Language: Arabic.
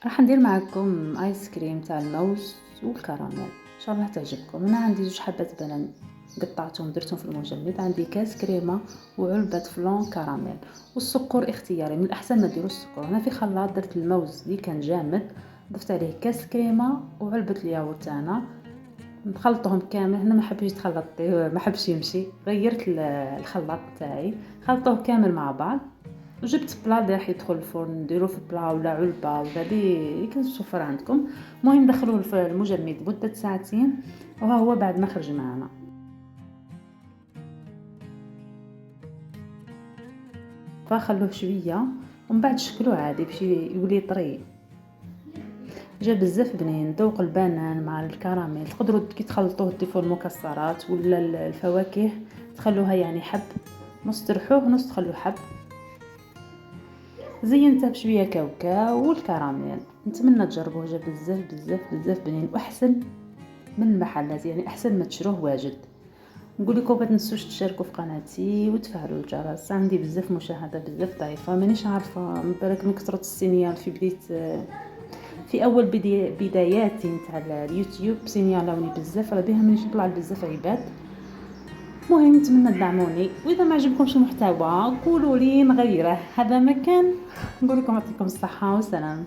راح ندير معكم ايس كريم تاع الموز والكراميل ان شاء الله تعجبكم. انا عندي 2 حبات بنان قطعتهم درتهم في المجمد، عندي كاس كريمه وعلبه فلون كراميل، والسكر اختياري، من الاحسن ما ديروا السكر. انا في خلاط درت الموز اللي كان جامد، ضفت عليه كاس كريمه وعلبه الياغورت تاعنا، نخلطهم كامل. هنا ما حبيتش تخلط، ما حبش يمشي، غيرت الخلاط تاعي، خلطوه كامل مع بعض وجبت بلا اللي راح يدخل الفرن، نديرو في بلا ولا علبه ولا اللي كنتوفر عندكم. المهم دخلوه في المجمد مده ساعتين، وها هو بعد ما خرج معنا. فخلوه شويه ومن بعد شكلوه عادي باش يولي طري. جا بزاف بنين، ذوق البنان مع الكراميل. تقدروا كي تخلطوه تضيفوا المكسرات ولا الفواكه، تخلوها يعني حب، نص ترحوه نص تخلوه حب. زينتها بشويه كاوكاو والكراميل. نتمنى تجربوه، جا بزاف بزاف بزاف بنين واحسن من المحلات، يعني احسن ما تشروه واجد. نقول لكم ما تنسوش تشاركوا في قناتي وتفعلوا الجرس، عندي بزاف مشاهده بزاف ضعيفه، مانيش عارفه مبارك من كثره السينيال في في اول بداياتي نتاع اليوتيوب سينيالوني بزاف، على بها مانيش نطلع بزاف عباد. المهم نتمنى تدعموني، واذا ما عجبكمش المحتوى قولوا لي نغيره، هذا مكان. نقول لكم يعطيكم الصحه والسلام.